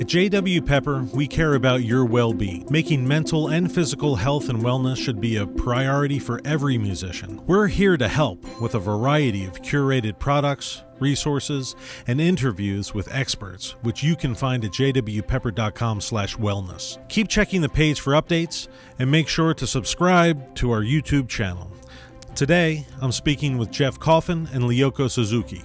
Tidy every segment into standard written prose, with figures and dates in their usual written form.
At J.W. Pepper, we care about your well-being. Making mental and physical health and wellness should be a priority for every musician. We're here to help with a variety of curated products, resources, and interviews with experts, which you can find at jwpepper.com/wellness. Keep checking the page for updates and make sure to subscribe to our YouTube channel. Today, I'm speaking with Jeff Coffin and Lyoko Suzuki.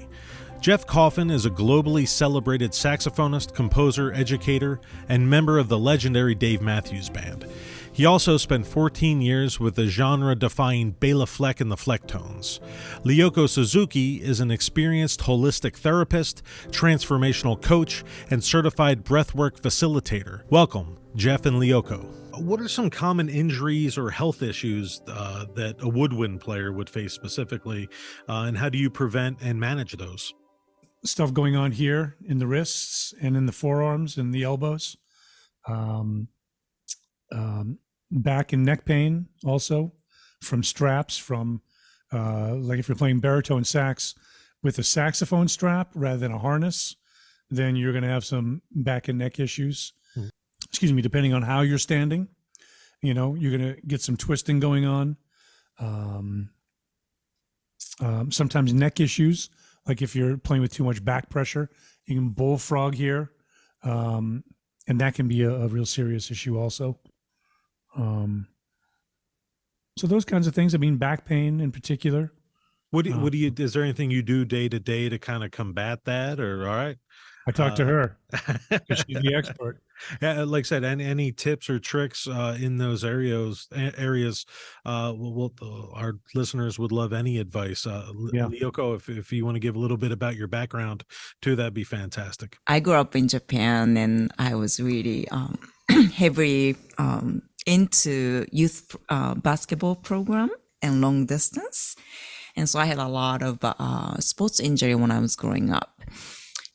Jeff Coffin is a globally celebrated saxophonist, composer, educator, and member of the legendary Dave Matthews Band. He also spent 14 years with the genre-defying Bela Fleck and the Flecktones. Lyoko Suzuki is an experienced holistic therapist, transformational coach, and certified breathwork facilitator. Welcome, Jeff and Lyoko. What are some common injuries or health issues that a woodwind player would face specifically, and how do you prevent and manage those? Stuff going on here in the wrists and in the forearms and the elbows. Back and neck pain also from straps, from like if you're playing baritone sax with a saxophone strap rather than a harness, then you're going to have some back and neck issues. Excuse me, depending on how you're standing, you're going to get some twisting going on. Sometimes neck issues, like if you're playing with too much back pressure, you can bullfrog here. And that can be a real serious issue also. So those kinds of things, back pain in particular. Is there anything you do day to day to kind of combat that, or all right? I talked to her. She's the expert. Yeah, like I said, any tips or tricks in those areas, our listeners would love any advice. Lyoko, if you want to give a little bit about your background too, that'd be fantastic. I grew up in Japan, and I was really heavily into youth basketball program and long distance. And so I had a lot of sports injury when I was growing up.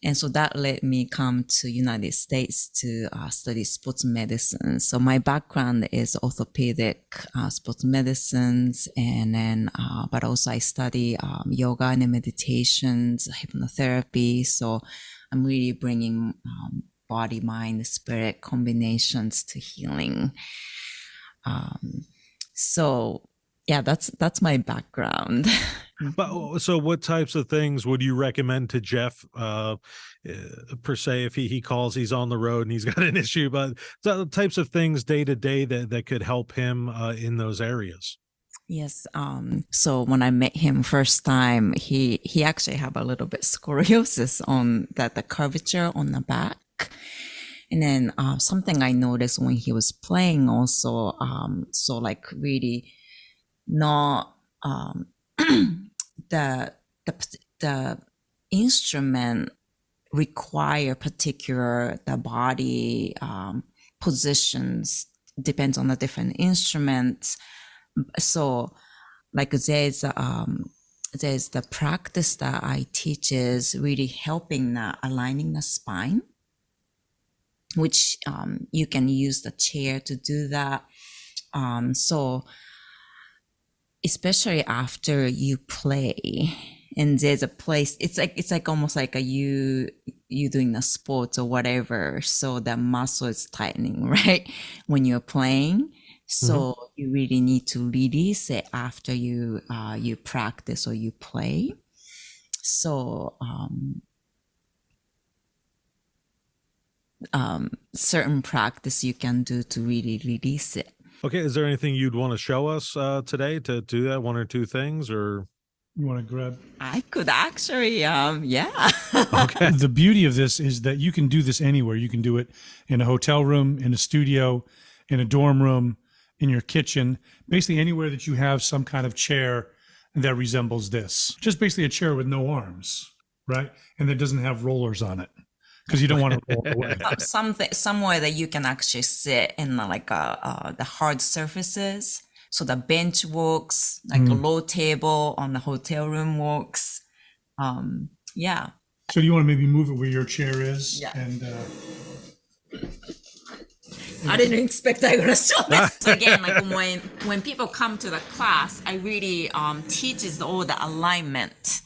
And so that led me come to United States to study sports medicine. So my background is orthopedic sports medicines, and then, but also I study yoga and meditations, hypnotherapy. So I'm really bringing body, mind, spirit combinations to healing. So yeah, that's my background. But so what types of things would you recommend to Jeff per se, if he calls, he's on the road and he's got an issue, but the types of things day to day that could help him in those areas? Yes. So when I met him first time, he actually have a little bit scoliosis on the curvature on the back. And then something I noticed when he was playing also, so like really not the instrument require particular the body positions, depends on the different instruments. So like there's the practice that I teach is really helping aligning the spine, which you can use the chair to do that. So especially after you play, and there's a place, it's like almost like you doing a sport or whatever. So the muscle is tightening, right? When you're playing. So you really need to release it after you practice or you play. So certain practice you can do to really release it. Okay, is there anything you'd want to show us today to do that, one or two things, or you want to grab? I could actually, yeah. Okay. The beauty of this is that you can do this anywhere. You can do it in a hotel room, in a studio, in a dorm room, in your kitchen, basically anywhere that you have some kind of chair that resembles this. Just basically a chair with no arms, right? And that doesn't have rollers on it, because you don't want to roll away. Somewhere that you can actually sit in like the hard surfaces. So the bench works, like a low table on the hotel room works. Yeah. So do you want to maybe move it where your chair is? Yeah. And I didn't expect I gonna show this. So again, like when people come to the class, I really teaches all the alignment,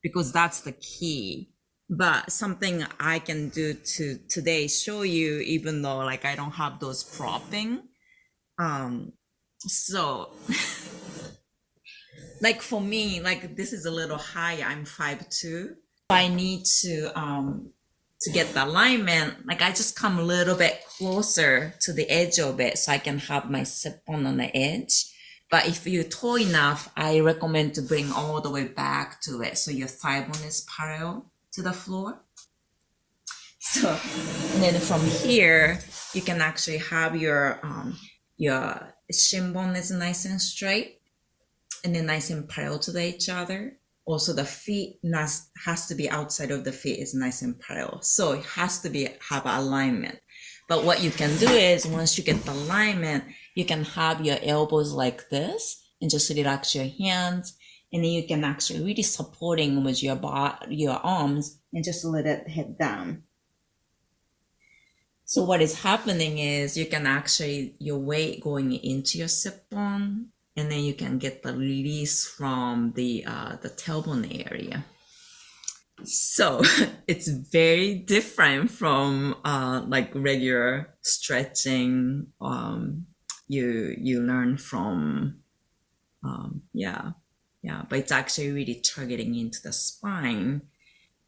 because that's the key. But something I can do to today show you, even though like I don't have those propping. So like for me, like this is a little higher. I'm 5'2". I need to get the alignment. Like I just come a little bit closer to the edge of it so I can have my sip on the edge. But if you're tall enough, I recommend to bring all the way back to it so your thigh bone is parallel to the floor. So, and then from here, you can actually have your shin bone is nice and straight, and then nice and parallel to each other. Also, the feet has to be outside of the feet is nice and parallel. So it has to have alignment. But what you can do is once you get the alignment, you can have your elbows like this and just relax your hands. And then you can actually really supporting with your arms and just let it head down. So what is happening is you can actually, your weight going into your sit bone, and then you can get the release from the tailbone area. So it's very different from like regular stretching you learn from, but it's actually really targeting into the spine,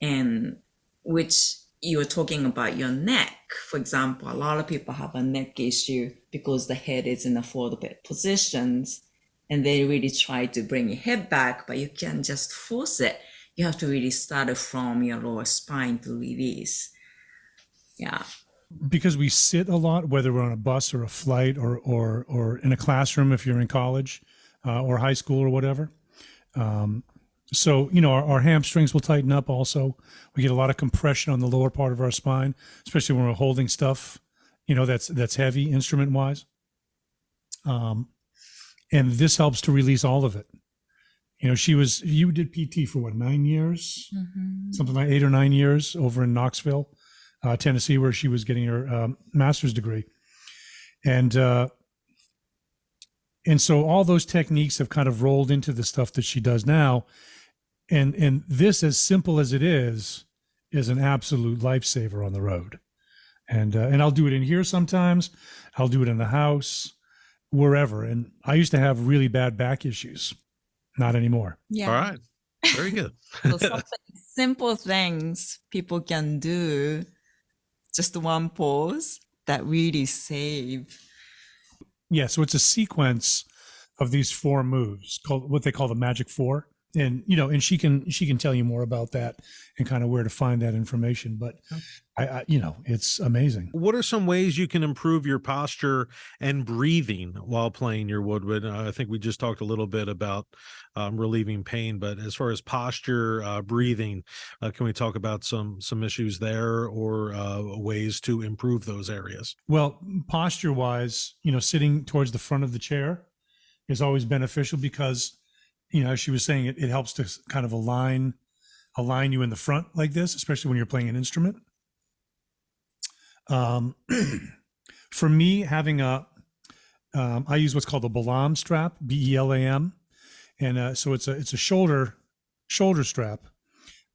and which you were talking about your neck. For example, a lot of people have a neck issue because the head is in the forward positions, and they really try to bring your head back, but you can't just force it. You have to really start from your lower spine to release. Yeah. Because we sit a lot, whether we're on a bus or a flight or in a classroom if you're in college or high school or whatever. So, our hamstrings will tighten up also. We get a lot of compression on the lower part of our spine, especially when we're holding stuff, that's heavy instrument-wise. And this helps to release all of it. You did PT for what, 9 years? Mm-hmm. Something like 8 or 9 years over in Knoxville, Tennessee, where she was getting her master's degree. And so all those techniques have kind of rolled into the stuff that she does now. And this, as simple as it is an absolute lifesaver on the road. And I'll do it in here sometimes. I'll do it in the house, wherever. And I used to have really bad back issues. Not anymore. Yeah. All right. Very good. So simple things people can do, just one pose that really save. Yeah. So it's a sequence of these 4 moves called what they call the Magic 4. And, and she can tell you more about that and kind of where to find that information. But it's amazing. What are some ways you can improve your posture and breathing while playing your woodwind? I think we just talked a little bit about relieving pain, but as far as posture, breathing, can we talk about some issues there or ways to improve those areas? Well, posture wise, sitting towards the front of the chair is always beneficial because, as she was saying, it helps to kind of align you in the front like this, especially when you're playing an instrument. For me, having I use what's called a Belam strap, BELAM, and so it's a shoulder strap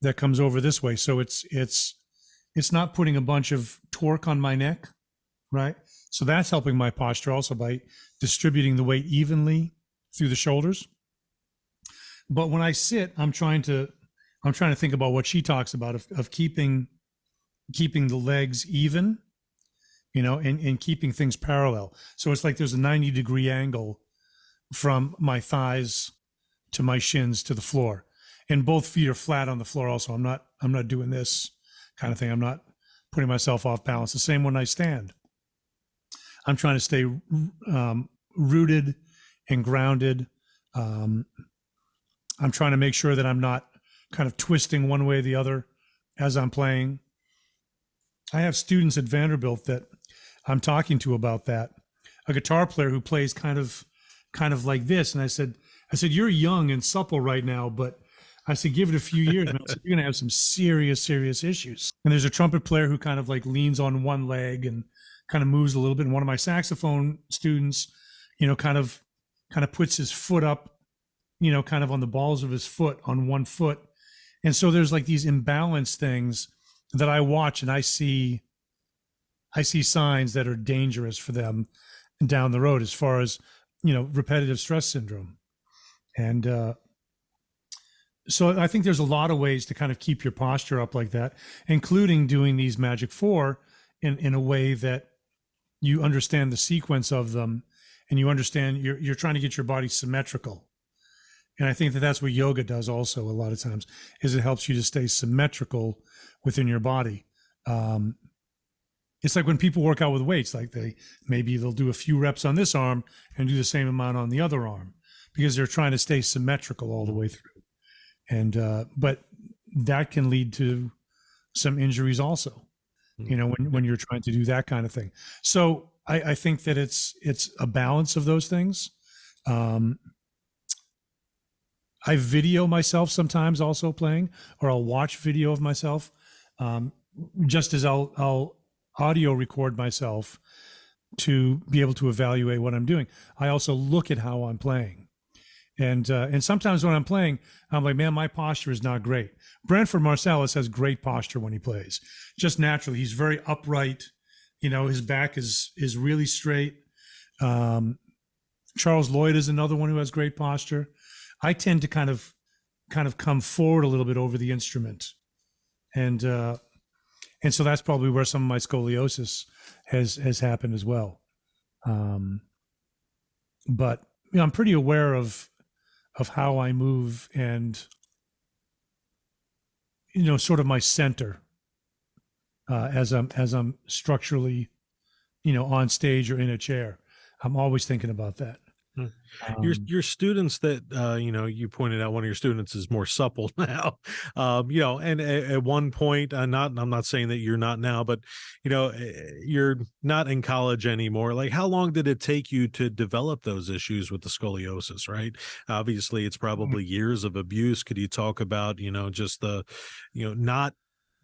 that comes over this way. So it's not putting a bunch of torque on my neck, right? So that's helping my posture also by distributing the weight evenly through the shoulders. But when I sit, I'm trying to think about what she talks about of keeping the legs even, and keeping things parallel. So it's like there's a 90-degree angle from my thighs to my shins to the floor, and both feet are flat on the floor. Also, I'm not doing this kind of thing. I'm not putting myself off balance. The same when I stand. I'm trying to stay rooted and grounded. I'm trying to make sure that I'm not kind of twisting one way or the other as I'm playing. I have students at Vanderbilt that I'm talking to about that. A guitar player who plays kind of like this. And I said, you're young and supple right now, but I said, give it a few years, man. You're going to have some serious issues. And there's a trumpet player who kind of like leans on one leg and kind of moves a little bit. And one of my saxophone students, kind of puts his foot up, kind of on the balls of his foot on one foot And so there's like these imbalanced things that I watch, and I see signs that are dangerous for them down the road, as far as, repetitive stress syndrome. And so I think there's a lot of ways to kind of keep your posture up like that, including doing these Magic Four in a way that you understand the sequence of them, and you understand you're trying to get your body symmetrical. And I think that that's what yoga does also a lot of times, is it helps you to stay symmetrical within your body. It's like when people work out with weights, like they'll do a few reps on this arm and do the same amount on the other arm, because they're trying to stay symmetrical all the way through. And but that can lead to some injuries also, when you're trying to do that kind of thing. So I think that it's a balance of those things. I video myself sometimes also playing, or I'll watch video of myself, just as I'll audio record myself to be able to evaluate what I'm doing. I also look at how I'm playing. And sometimes when I'm playing, I'm like, man, my posture is not great. Branford Marsalis has great posture when he plays, just naturally. He's very upright. His back is really straight. Charles Lloyd is another one who has great posture. I tend to kind of come forward a little bit over the instrument, and so that's probably where some of my scoliosis has happened as well. But I'm pretty aware of how I move, and sort of my center as I'm structurally, on stage or in a chair. I'm always thinking about that. Your students that you pointed out, one of your students is more supple now, and at one point, I'm not saying that you're not now, but you're not in college anymore. Like, how long did it take you to develop those issues with the scoliosis? Right, obviously it's probably years of abuse. Could you talk about just the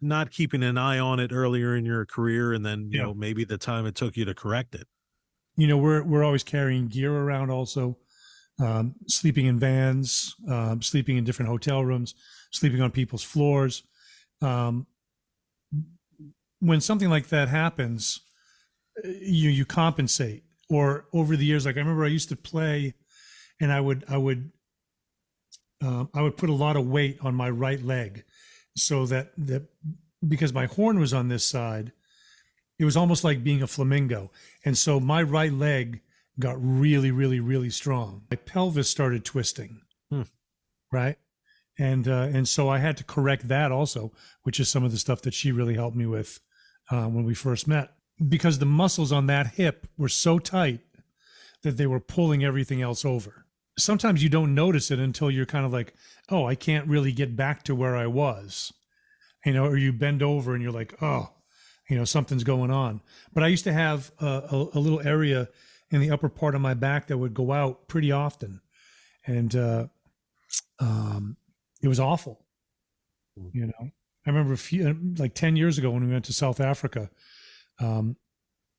not keeping an eye on it earlier in your career, and then maybe the time it took you to correct it? We're always carrying gear around also, sleeping in vans, sleeping in different hotel rooms, sleeping on people's floors. When something like that happens, you compensate. Or over the years, like I remember I used to play, and I would put a lot of weight on my right leg, so that because my horn was on this side, it was almost like being a flamingo. And so my right leg got really, really, really strong. My pelvis started twisting, right? And so I had to correct that also, which is some of the stuff that she really helped me with when we first met. Because the muscles on that hip were so tight that they were pulling everything else over. Sometimes you don't notice it until you're kind of like, oh, I can't really get back to where I was, or you bend over and you're like, oh, something's going on. But I used to have a little area in the upper part of my back that would go out pretty often. And it was awful. I remember like 10 years ago when we went to South Africa,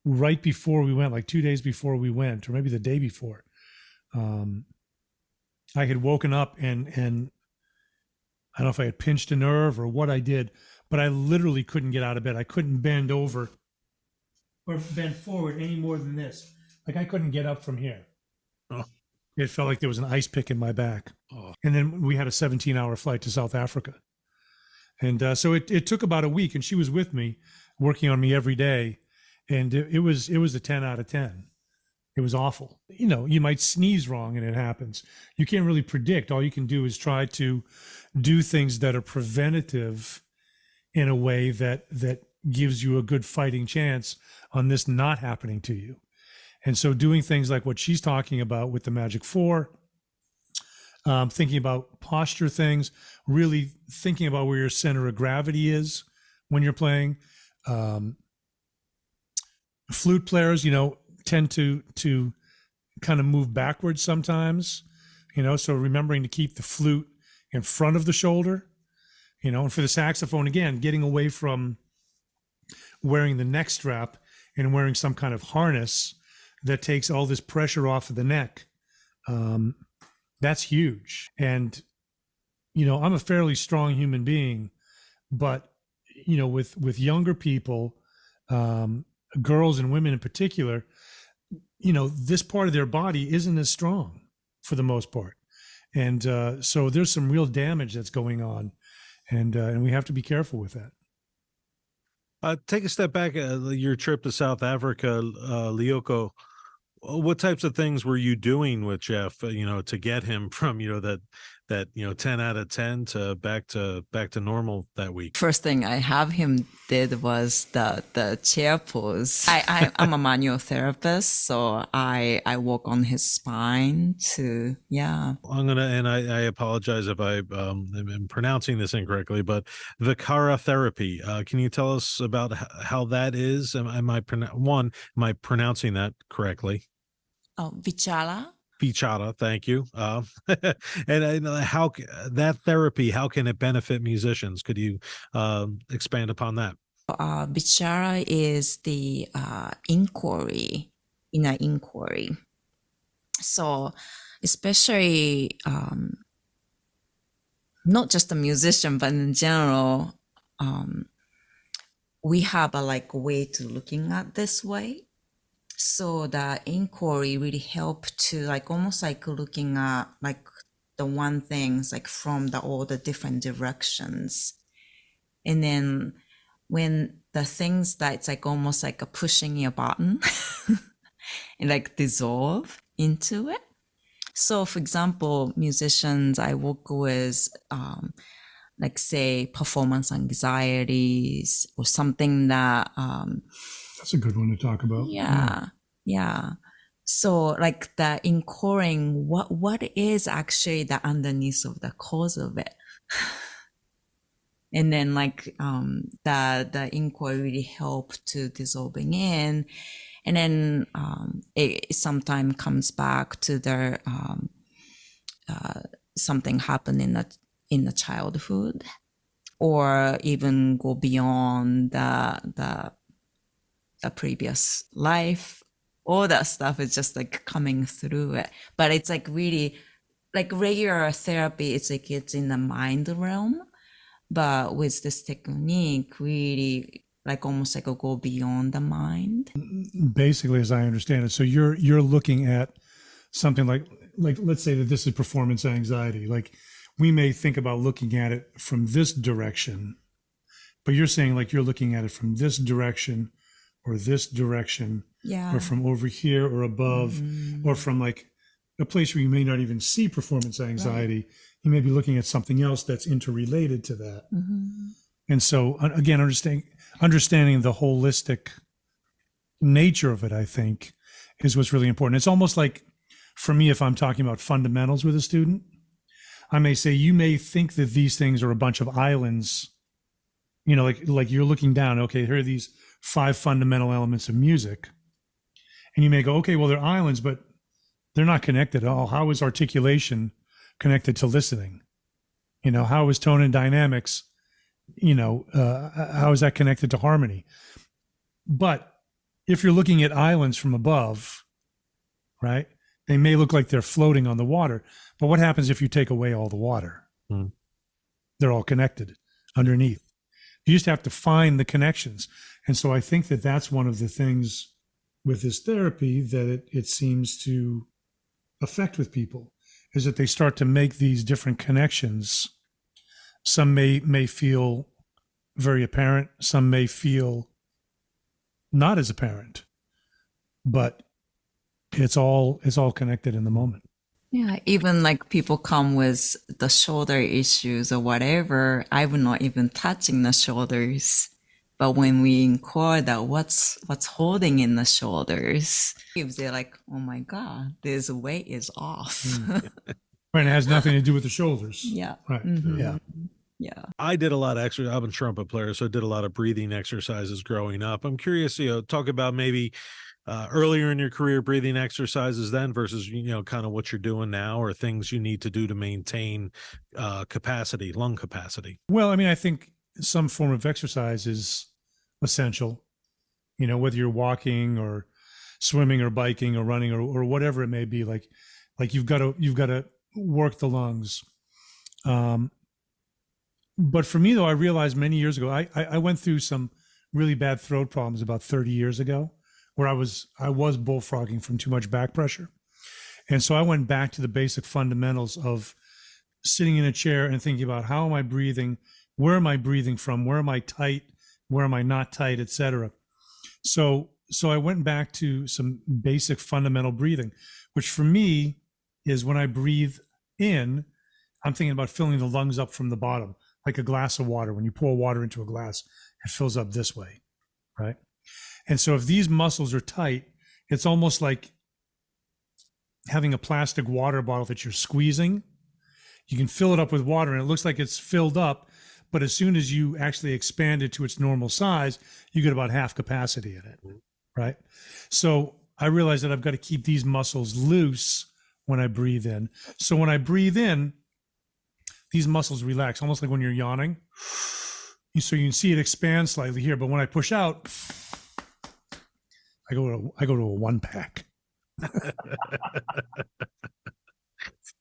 right before we went, like 2 days before we went, or maybe the day before, I had woken up and I don't know if I had pinched a nerve or what I did, but I literally couldn't get out of bed. I couldn't bend over or bend forward any more than this. Like I couldn't get up from here. Oh. It felt like there was an ice pick in my back. Oh. And then we had a 17-hour flight to South Africa. And so it took about a week, and she was with me, working on me every day. And it was a 10 out of 10. It was awful. You might sneeze wrong and it happens. You can't really predict. All you can do is try to do things that are preventative in a way that gives you a good fighting chance on this not happening to you. And so doing things like what she's talking about with the Magic Four, thinking about posture things, really thinking about where your center of gravity is when you're playing. Flute players, tend to kind of move backwards sometimes, so remembering to keep the flute in front of the shoulder. And for the saxophone, again, getting away from wearing the neck strap and wearing some kind of harness that takes all this pressure off of the neck. That's huge. And I'm a fairly strong human being, but with younger people, girls and women in particular, this part of their body isn't as strong for the most part, and so there's some real damage that's going on, and we have to be careful with that. Take a step back. Your trip to South Africa, Lyoko. What types of things were you doing with Jeff? To get him from that 10 out of 10 to back to normal that week. First thing I have him did was the chair pose. I'm a manual therapist, so I work on his spine to, yeah. I apologize if I am pronouncing this incorrectly, but Vichara therapy. Can you tell us about how that is? Am I pronouncing that correctly? Oh, Vichara. Vichara, thank you. And how that therapy, how can it benefit musicians? Could you expand upon that? Vichara is the inquiry, inner inquiry. So especially not just a musician, but in general, we have a way to looking at this way. So the inquiry really helped to almost looking at the one things from all the different directions. And then when the things that it's almost like a pushing a button and dissolve into it. So for example, musicians I work with, say performance anxieties or something that, that's a good one to talk about. Yeah. So the inquiring what is actually the underneath of the cause of it. And then the inquiry really help to dissolving in. And then it sometimes comes back to their something happened in the childhood, or even go beyond the previous life. All that stuff is just coming through it. But it's really regular therapy, it's in the mind realm. But with this technique, really almost go beyond the mind. Basically, as I understand it, so you're looking at something like let's say that this is performance anxiety. We may think about looking at it from this direction, but you're saying you're looking at it from this direction or this direction, or from over here or above, or from a place where you may not even see performance anxiety. Right. You may be looking at something else that's interrelated to that. And so again, understanding the holistic nature of it, I think, is what's really important. It's almost for me, if I'm talking about fundamentals with a student, I may say, you may think that these things are a bunch of islands, like you're looking down, okay, here are these 5 fundamental elements of music. And you may go, okay, well, they're islands, but they're not connected at all. How is articulation connected to listening? How is tone and dynamics, how is that connected to harmony? But if you're looking at islands from above, right, they may look like they're floating on the water. But what happens if you take away all the water? They're all connected underneath. You just have to find the connections. And so I think that that's one of the things with this therapy that it seems to affect with people, is that they start to make these different connections. Some may feel very apparent. Some may feel not as apparent, but it's all connected in the moment. Yeah, even people come with the shoulder issues or whatever, I'm not even touching the shoulders. But when we inquire that what's holding in the shoulders, they're oh my God, this weight is off. Right, it has nothing to do with the shoulders. Yeah. Right. Yeah. I did a lot of exercise. I'm a trumpet player, so I did a lot of breathing exercises growing up. I'm curious, talk about maybe earlier in your career breathing exercises then versus kind of what you're doing now, or things you need to do to maintain capacity, lung capacity. Well, I think some form of exercise is essential, whether you're walking or swimming or biking or running or whatever it may be. Like you've got to work the lungs. But for me, though, I realized many years ago, I went through some really bad throat problems about 30 years ago, where I was bullfrogging from too much back pressure. And so I went back to the basic fundamentals of sitting in a chair and thinking about how am I breathing, where am I breathing from, where am I tight, where am I not tight, etc. So I went back to some basic fundamental breathing, which for me is when I breathe in, I'm thinking about filling the lungs up from the bottom, like a glass of water. When you pour water into a glass, it fills up this way, right? And so if these muscles are tight, it's almost like having a plastic water bottle that you're squeezing. You can fill it up with water and it looks like it's filled up, but as soon as you actually expand it to its normal size, you get about half capacity in it, right? So I realized that I've got to keep these muscles loose when I breathe in. So when I breathe in, these muscles relax, almost like when you're yawning. So you can see it expand slightly here, but when I push out, I go to a one pack.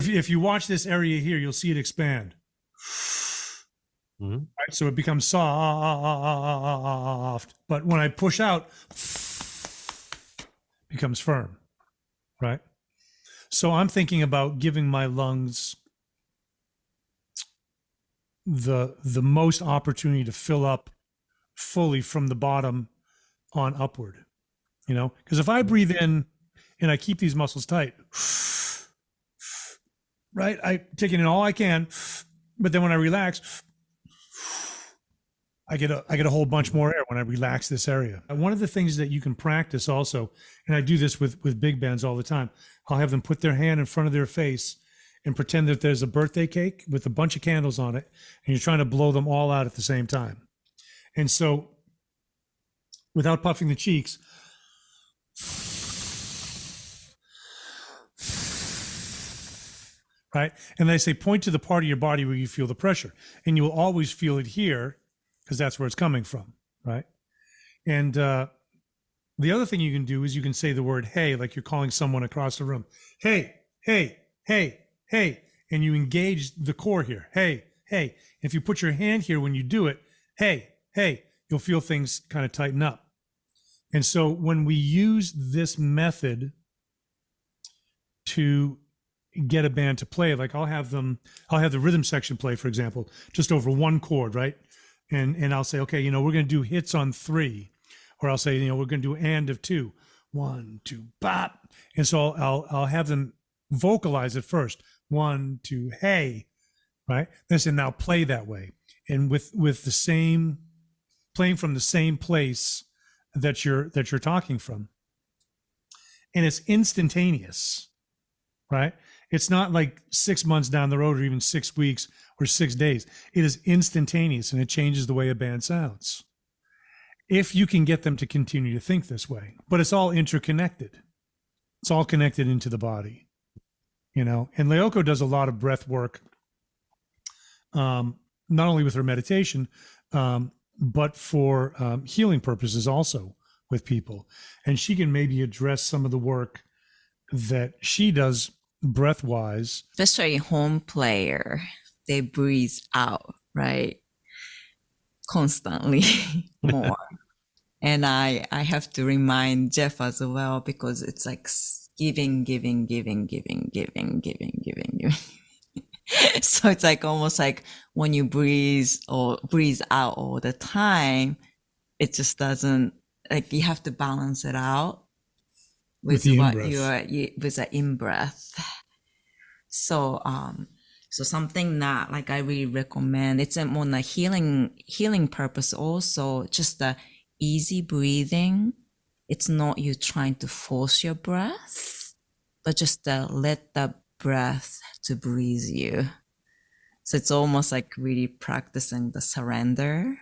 If you watch this area here, you'll see it expand. Mm-hmm. Right? So it becomes soft, but when I push out, it becomes firm, right? So I'm thinking about giving my lungs the most opportunity to fill up fully from the bottom on upward, you know, because if I breathe in and I keep these muscles tight, right, I take in all I can, but then when I relax, I get a whole bunch more air when I relax this area. And one of the things that you can practice also, and I do this with big bands all the time, I'll have them put their hand in front of their face and pretend that there's a birthday cake with a bunch of candles on it, and you're trying to blow them all out at the same time. And so, without puffing the cheeks, right? And they say, point to the part of your body where you feel the pressure, and you will always feel it here because that's where it's coming from, right? And the other thing you can do is you can say the word "hey," like you're calling someone across the room. Hey, hey, hey. Hey, and you engage the core here. Hey, hey. If you put your hand here when you do it, hey, hey, you'll feel things kind of tighten up. And so when we use this method to get a band to play, like I'll have the rhythm section play, for example, just over one chord, right? And I'll say, okay, you know, we're going to do hits on 3, or I'll say, you know, we're going to do and of 2, 1, 2, bop. And so I'll have them vocalize it first. 1, 2, hey, right? Then I say, now play that way. And with the same, playing from the same place that you're talking from. And it's instantaneous, right? It's not like 6 months down the road or even 6 weeks or 6 days. It is instantaneous and it changes the way a band sounds. If you can get them to continue to think this way, but it's all interconnected. It's all connected into the body. You know, and Lyoko does a lot of breath work, not only with her meditation, but for healing purposes also with people. And she can maybe address some of the work that she does breath-wise. Especially home player, they breathe out, right? Constantly more. And I have to remind Jeff as well, because it's like giving. So it's like almost like when you breathe out all the time, it just doesn't, like you have to balance it out with what with the in-breath. So so something that like I really recommend, it's a more like healing purpose also, just the easy breathing. It's not you trying to force your breath, but just let the breath to breathe you. So it's almost like really practicing the surrender.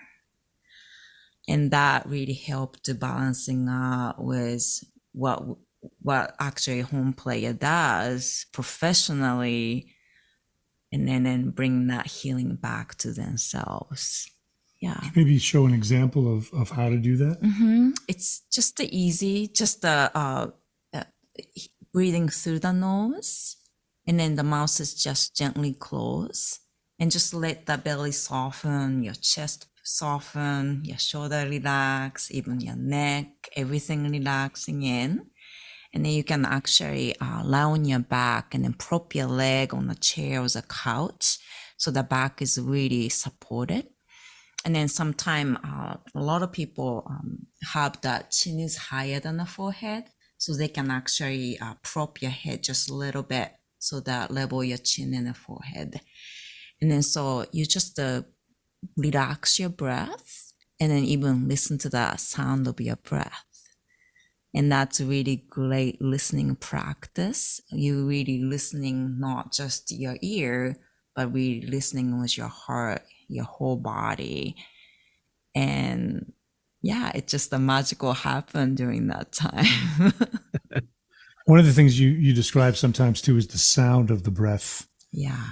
And that really helped to balancing out with what actually home player does professionally, and then bring that healing back to themselves. Yeah. Maybe show an example of how to do that. Mm-hmm. It's just easy, just breathing through the nose, and then the mouth is just gently closed, and just let the belly soften, your chest soften, your shoulder relax, even your neck, everything relaxing in. And then you can actually lie on your back and then prop your leg on a chair or a couch. So the back is really supported. And then sometimes a lot of people have the chin is higher than the forehead. So they can actually prop your head just a little bit so that level your chin and the forehead. And then so you just relax your breath and then even listen to the sound of your breath. And that's really great listening practice. You're really listening, not just your ear, but really listening with your heart, your whole body. And yeah, it's just a magical happen during that time. One of the things you describe sometimes too is the sound of the breath. Yeah.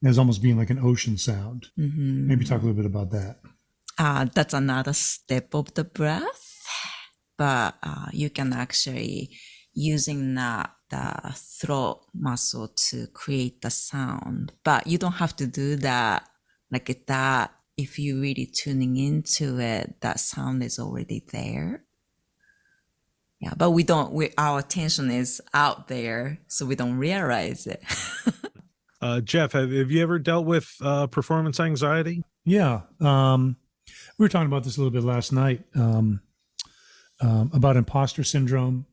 As almost being like an ocean sound. Mm-hmm. Maybe talk a little bit about that. That's another step of the breath. But you can actually using the throat muscle to create the sound. But you don't have to do that like that. If you're really tuning into it, that sound is already there. Yeah, but our attention is out there, so we don't realize it. Jeff, have you ever dealt with performance anxiety? Yeah. We were talking about this a little bit last night. About imposter syndrome,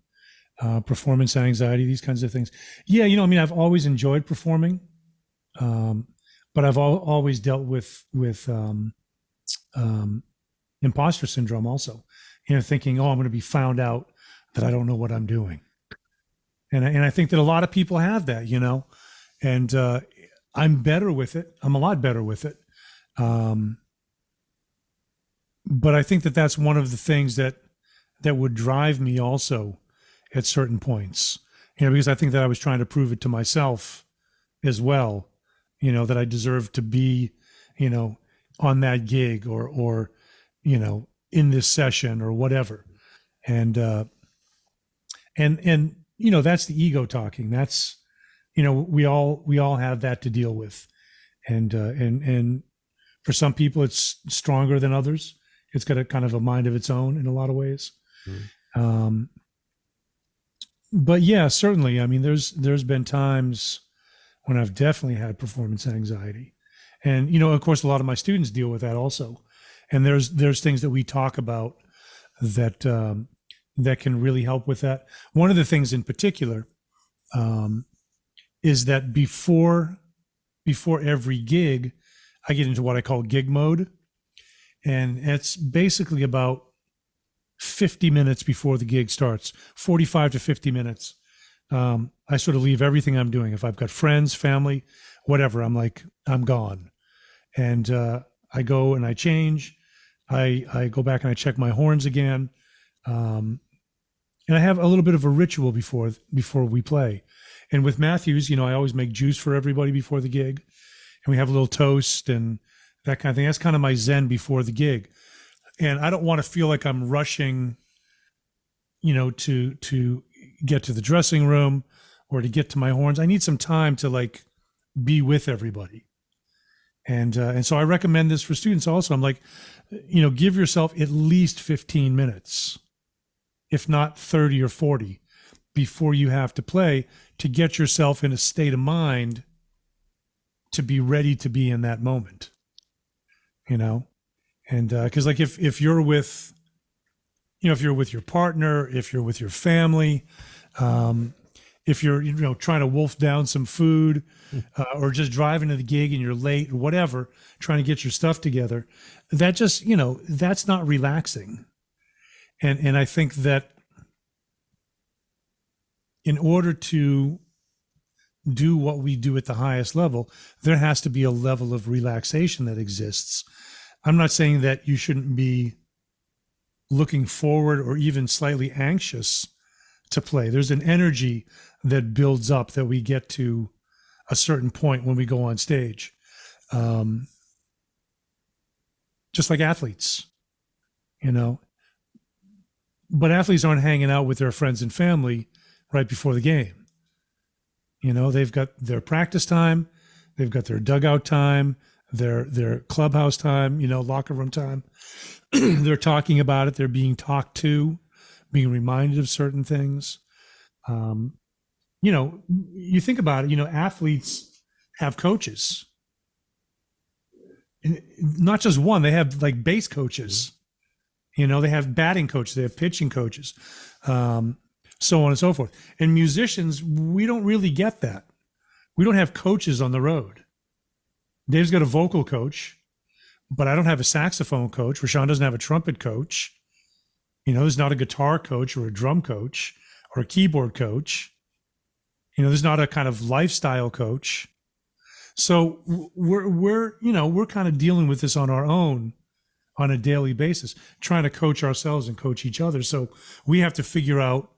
performance anxiety, these kinds of things. Yeah, I've always enjoyed performing, but I've always dealt with imposter syndrome also. Thinking, I'm going to be found out that I don't know what I'm doing, and I think that a lot of people have that, and I'm better with it. I'm a lot better with it, but I think that that's one of the things that would drive me also at certain points, because I think that I was trying to prove it to myself as well, that I deserve to be, on that gig or, in this session or whatever. And that's the ego talking. That's, we all have that to deal with. And for some people it's stronger than others. It's got a kind of a mind of its own in a lot of ways. Mm. But yeah, certainly. I mean, there's been times when I've definitely had performance anxiety, and of course, a lot of my students deal with that also. And there's things that we talk about that that can really help with that. One of the things in particular is that before every gig, I get into what I call gig mode, and it's basically about 50 minutes before the gig starts, 45 to 50 minutes. I sort of leave everything I'm doing. If I've got friends, family, whatever, I'm gone. And I go and I change. I go back and I check my horns again. And I have a little bit of a ritual before we play. And with Matthews, I always make juice for everybody before the gig. And we have a little toast and that kind of thing. That's kind of my zen before the gig. And I don't want to feel like I'm rushing, to get to the dressing room or to get to my horns. I need some time to be with everybody. And so I recommend this for students also. I'm like, give yourself at least 15 minutes, if not 30 or 40, before you have to play, to get yourself in a state of mind to be ready to be in that moment, And because if you're with, if you're with your partner, if you're with your family, if you're trying to wolf down some food, or just driving to the gig and you're late or whatever, trying to get your stuff together, that just that's not relaxing. And I think that in order to do what we do at the highest level, there has to be a level of relaxation that exists. I'm not saying that you shouldn't be looking forward or even slightly anxious to play. There's an energy that builds up that we get to a certain point when we go on stage. Just like athletes, but athletes aren't hanging out with their friends and family right before the game. They've got their practice time, They've got their dugout time, their clubhouse time, locker room time. They're talking about it. They're being talked to, being reminded of certain things. You think about it, athletes have coaches. And not just one, they have like base coaches. They have batting coaches, they have pitching coaches, so on and so forth. And musicians, we don't really get that. We don't have coaches on the road. Dave's got a vocal coach, but I don't have a saxophone coach. Rashawn doesn't have a trumpet coach. There's not a guitar coach or a drum coach or a keyboard coach. There's not a kind of lifestyle coach. So we're kind of dealing with this on our own on a daily basis, trying to coach ourselves and coach each other. So we have to figure out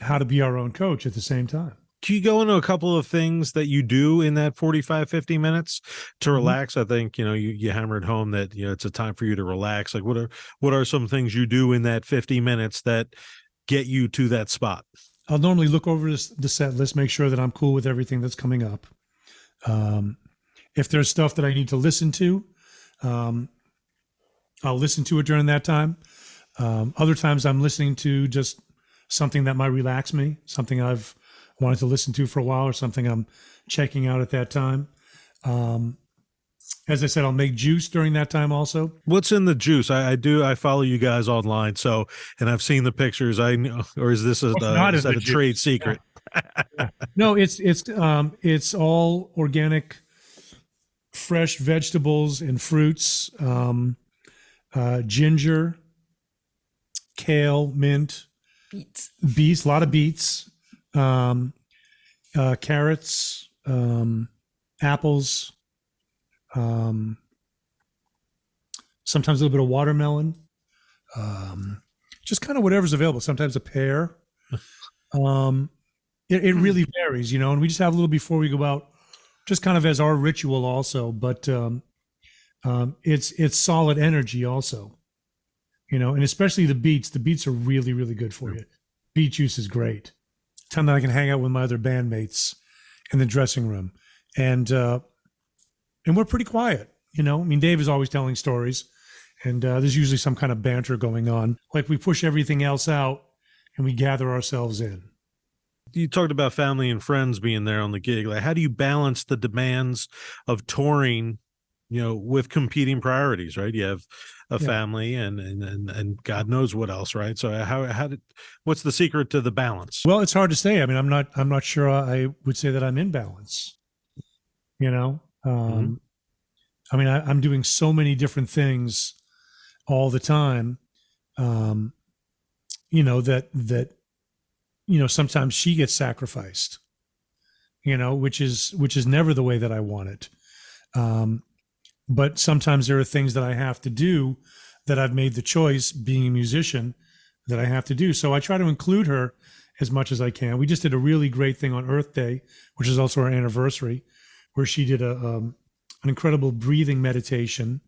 how to be our own coach at the same time. Can you go into a couple of things that you do in that 45, 50 minutes to relax? I think, you hammered home that, it's a time for you to relax. Like what are some things you do in that 50 minutes that get you to that spot? I'll normally look over the set list, make sure that I'm cool with everything that's coming up. If there's stuff that I need to listen to, I'll listen to it during that time. Other times I'm listening to just something that might relax me, something I've wanted to listen to for a while or something I'm checking out at that time. As I said, I'll make juice during that time also. What's in the juice? I follow you guys online, and I've seen the pictures. I know, or is this is that a trade secret? Yeah. No, it's all organic, fresh vegetables and fruits, ginger, kale, mint, beets, a lot of beets, carrots, apples, sometimes a little bit of watermelon, just kind of whatever's available. Sometimes a pear. It really varies, and we just have a little before we go out, just kind of as our ritual also. But it's solid energy also, and especially the beets. The beets are really, really good for you. Beet juice is great. Time that I can hang out with my other bandmates in the dressing room, and we're pretty quiet. Dave is always telling stories, and there's usually some kind of banter going on. Like we push everything else out and we gather ourselves in. You talked about family and friends being there on the gig. Like, how do you balance the demands of touring, with competing priorities, right? You have a family and God knows what else, right? So what's the secret to the balance? Well, it's hard to say. I mean, I'm not sure I would say that I'm in balance, I mean, I'm doing so many different things all the time, that sometimes she gets sacrificed, which is never the way that I want it. But sometimes there are things that I have to do that I've made the choice, being a musician, that I have to do. So I try to include her as much as I can. We just did a really great thing on Earth Day, which is also our anniversary, where she did an incredible breathing meditation.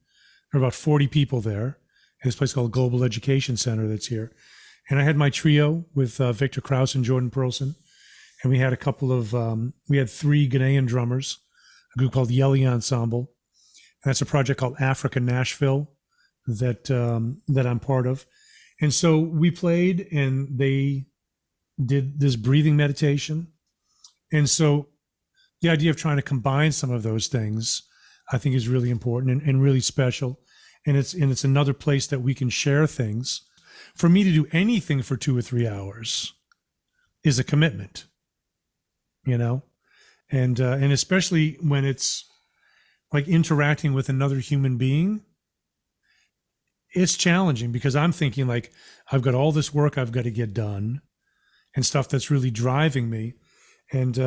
There are about 40 people there in this place called Global Education Center that's here. And I had my trio with Victor Krause and Jordan Perlson. And we had a couple of, we had 3 Ghanaian drummers, a group called Yeli Ensemble. And that's a project called Africa Nashville that I'm part of. And so we played and they did this breathing meditation. And so the idea of trying to combine some of those things, I think, is really important and really special. And it's another place that we can share things. For me to do anything for 2 or 3 hours is a commitment, and especially when it's like interacting with another human being, it's challenging because I'm thinking like, I've got all this work I've got to get done and stuff that's really driving me. And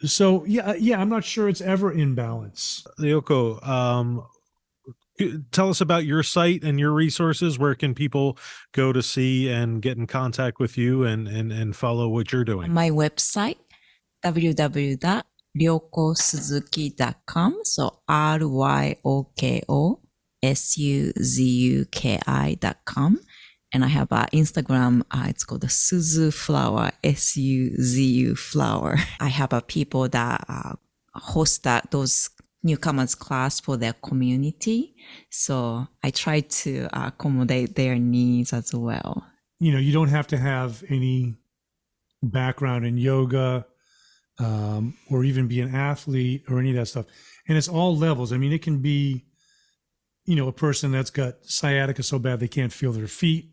so, I'm not sure it's ever in balance. Lyoko, tell us about your site and your resources. Where can people go to see and get in contact with you and follow what you're doing? My website, www.ryokosuzuki.com. So RYOKOSUZUKI.com. And I have an Instagram. It's called the Suzu Flower, SUZU Flower. I have people that host those newcomers class for their community. So I try to accommodate their needs as well. You don't have to have any background in yoga, or even be an athlete or any of that stuff. And it's all levels. I mean, it can be, a person that's got sciatica so bad they can't feel their feet,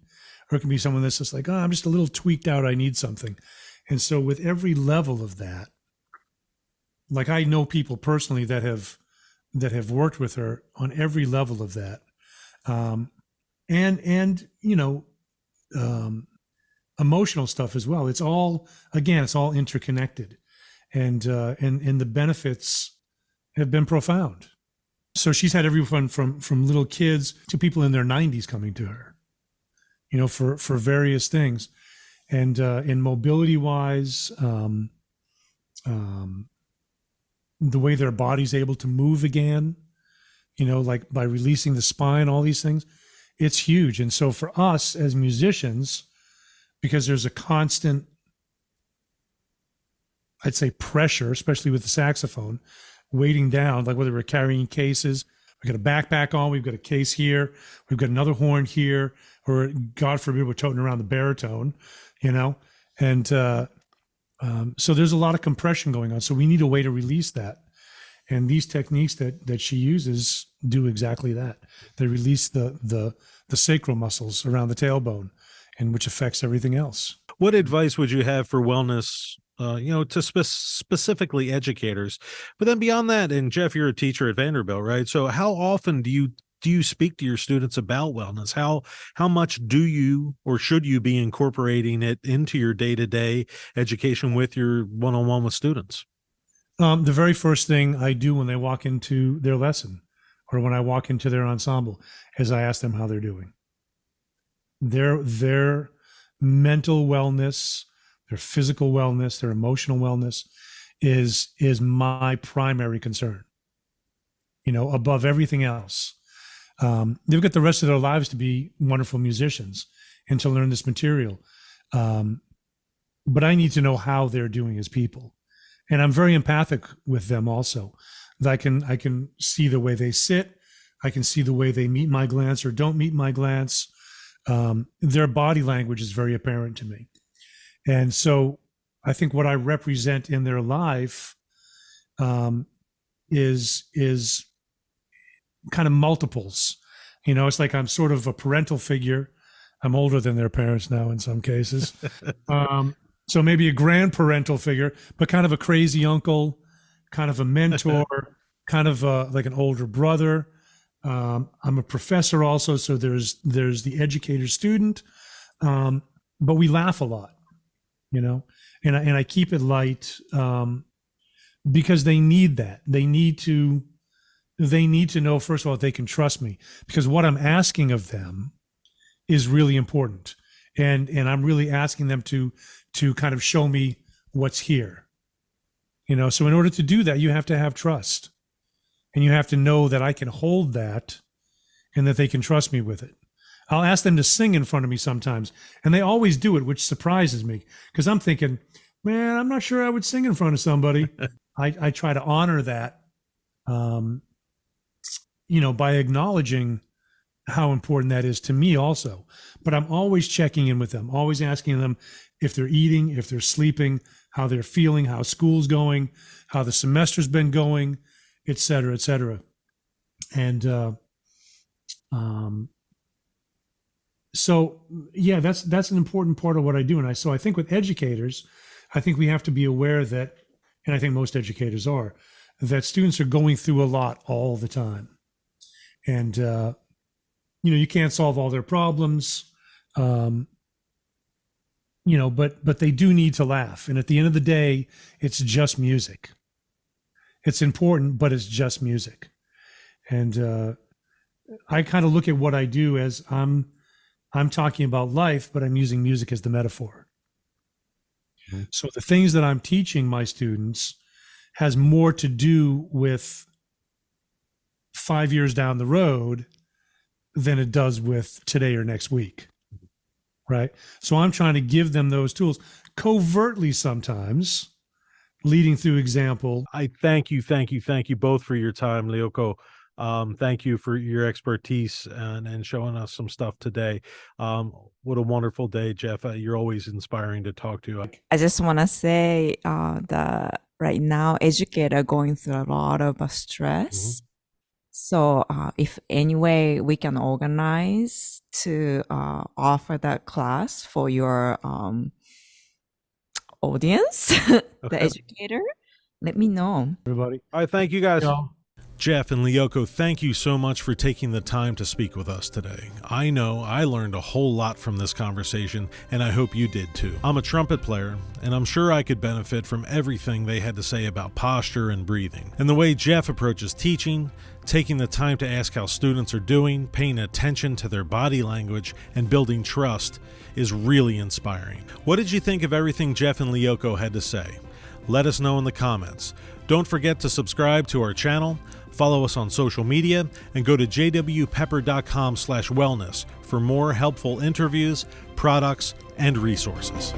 or it can be someone that's just like, oh, I'm just a little tweaked out, I need something. And so with every level of that, like I know people personally that have worked with her on every level of that. And emotional stuff as well. It's all interconnected, and the benefits have been profound. So she's had everyone from little kids to people in their 90s coming to her, for various things. And in mobility wise, the way their body's able to move again, like by releasing the spine, all these things, it's huge. And so for us as musicians, because there's a constant, I'd say, pressure, especially with the saxophone, weighting down, like whether we're carrying cases, we've got a backpack on, we've got a case here, we've got another horn here, or God forbid, we're toting around the baritone, and so there's a lot of compression going on. So we need a way to release that. And these techniques that she uses do exactly that. They release the sacral muscles around the tailbone, and which affects everything else. What advice would you have for wellness, to specifically educators? But then beyond that, and Jeff, you're a teacher at Vanderbilt, right? So how often do you speak to your students about wellness? How much do you or should you be incorporating it into your day-to-day education with your one-on-one with students? The very first thing I do when they walk into their lesson or when I walk into their ensemble is I ask them how they're doing. Their mental wellness, their physical wellness, their emotional wellness is my primary concern, above everything else. They've got the rest of their lives to be wonderful musicians and to learn this material. But I need to know how they're doing as people. And I'm very empathic with them also. I can see the way they sit. I can see the way they meet my glance or don't meet my glance. Their body language is very apparent to me. And so I think what I represent in their life is kind of multiples. It's like I'm sort of a parental figure. I'm older than their parents now in some cases. So maybe a grandparental figure, but kind of a crazy uncle, kind of a mentor, kind of like an older brother. I'm a professor also, so there's the educator student, but we laugh a lot, and I keep it light because they need that. They need to know, first of all, that they can trust me, because what I'm asking of them is really important, and I'm really asking them to kind of show me what's here. So in order to do that, you have to have trust. And you have to know that I can hold that and that they can trust me with it. I'll ask them to sing in front of me sometimes, and they always do it, which surprises me, because I'm thinking, man, I'm not sure I would sing in front of somebody. I try to honor that, by acknowledging how important that is to me also. But I'm always checking in with them, always asking them if they're eating, if they're sleeping, how they're feeling, how school's going, how the semester's been going, et cetera, et cetera. And so, yeah, that's an important part of what I do. And so I think with educators, I think we have to be aware that, and I think most educators are, that students are going through a lot all the time. And, you can't solve all their problems, but they do need to laugh. And at the end of the day, it's just music. It's important, but it's just music. And I kind of look at what I do as I'm talking about life, but I'm using music as the metaphor. Mm-hmm. So the things that I'm teaching my students has more to do with 5 years down the road than it does with today or next week. Right? So I'm trying to give them those tools covertly sometimes, leading through example. I thank you both for your time, Lyoko. Thank you for your expertise and showing us some stuff today. What a wonderful day, Jeff. You're always inspiring to talk to. I just want to say that right now, educators are going through a lot of stress. So if any way we can organize to offer that class for your audience, the educator, let me know. Everybody. All right, thank you guys. Yeah. Jeff and Lyoko, thank you so much for taking the time to speak with us today. I know I learned a whole lot from this conversation, and I hope you did too. I'm a trumpet player, and I'm sure I could benefit from everything they had to say about posture and breathing. And the way Jeff approaches teaching, taking the time to ask how students are doing, paying attention to their body language, and building trust is really inspiring. What did you think of everything Jeff and Lyoko had to say? Let us know in the comments. Don't forget to subscribe to our channel, follow us on social media, and go to jwpepper.com/wellness for more helpful interviews, products, and resources.